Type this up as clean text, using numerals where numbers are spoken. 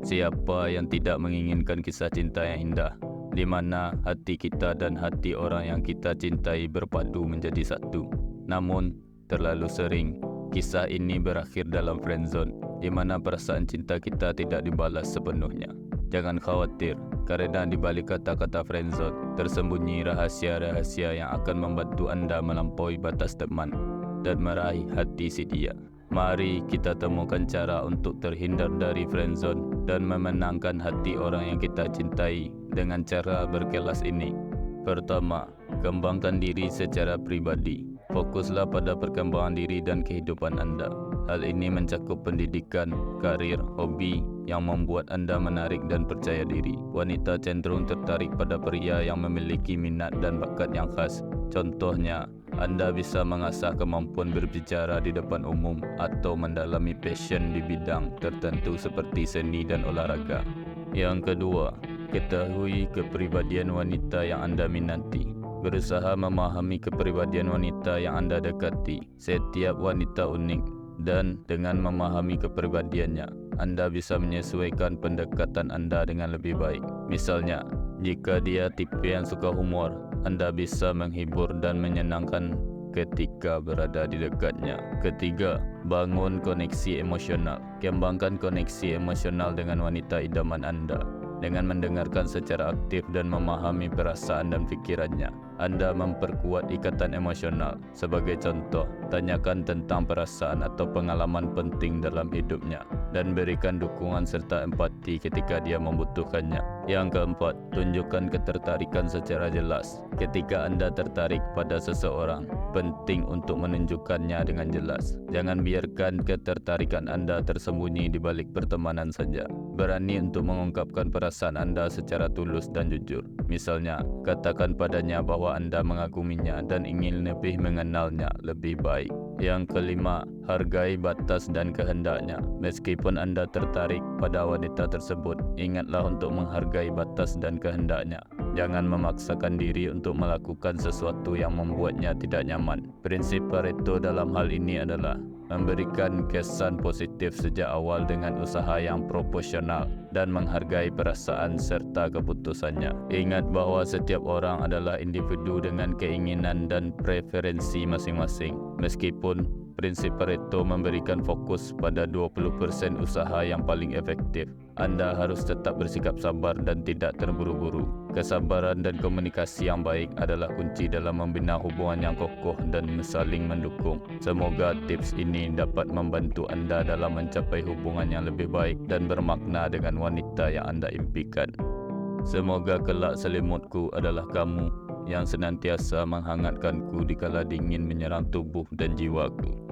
Siapa yang tidak menginginkan kisah cinta yang indah, di mana hati kita dan hati orang yang kita cintai berpadu menjadi satu. Namun, terlalu sering, kisah ini berakhir dalam friendzone, di mana perasaan cinta kita tidak dibalas sepenuhnya. Jangan khawatir, karena di balik kata-kata friendzone, tersembunyi rahasia-rahasia yang akan membantu Anda melampaui batas teman dan meraih hati si dia. Mari kita temukan cara untuk terhindar dari friendzone dan memenangkan hati orang yang kita cintai dengan cara berkelas ini. Pertama, kembangkan diri secara pribadi. Fokuslah pada perkembangan diri dan kehidupan Anda. Hal ini mencakup pendidikan, karir, hobi yang membuat Anda menarik dan percaya diri. Wanita cenderung tertarik pada pria yang memiliki minat dan bakat yang khas. Contohnya, Anda bisa mengasah kemampuan berbicara di depan umum atau mendalami passion di bidang tertentu seperti seni dan olahraga. Yang kedua, ketahui kepribadian wanita yang Anda minati. Berusaha memahami kepribadian wanita yang Anda dekati. Setiap wanita unik, dan dengan memahami kepribadiannya, Anda bisa menyesuaikan pendekatan Anda dengan lebih baik. Misalnya, jika dia tipe yang suka humor, Anda bisa menghibur dan menyenangkan ketika berada di dekatnya. Ketiga, bangun koneksi emosional. Kembangkan koneksi emosional dengan wanita idaman Anda. Dengan mendengarkan secara aktif dan memahami perasaan dan pikirannya, Anda memperkuat ikatan emosional. Sebagai contoh, tanyakan tentang perasaan atau pengalaman penting dalam hidupnya dan berikan dukungan serta empati ketika dia membutuhkannya. Yang keempat, tunjukkan ketertarikan secara jelas. Ketika Anda tertarik pada seseorang, penting untuk menunjukkannya dengan jelas. Jangan biarkan ketertarikan Anda tersembunyi di balik pertemanan saja. Berani untuk mengungkapkan perasaan Anda secara tulus dan jujur. Misalnya, katakan padanya bahwa Anda mengaguminya dan ingin lebih mengenalnya lebih baik. Yang kelima, hargai batas dan kehendaknya. Meskipun Anda tertarik pada wanita tersebut, ingatlah untuk menghargai batas dan kehendaknya. Jangan memaksakan diri untuk melakukan sesuatu yang membuatnya tidak nyaman. Prinsip Pareto dalam hal ini adalah memberikan kesan positif sejak awal dengan usaha yang proporsional dan menghargai perasaan serta keputusannya. Ingat bahwa setiap orang adalah individu dengan keinginan dan preferensi masing-masing. Meskipun prinsip Pareto memberikan fokus pada 20% usaha yang paling efektif, Anda harus tetap bersikap sabar dan tidak terburu-buru. Kesabaran dan komunikasi yang baik adalah kunci dalam membina hubungan yang kokoh dan saling mendukung. Semoga tips ini dapat membantu Anda dalam mencapai hubungan yang lebih baik dan bermakna dengan wanita yang Anda impikan. Semoga kelak selimutku adalah kamu yang senantiasa menghangatkanku dikala dingin menyerang tubuh dan jiwaku.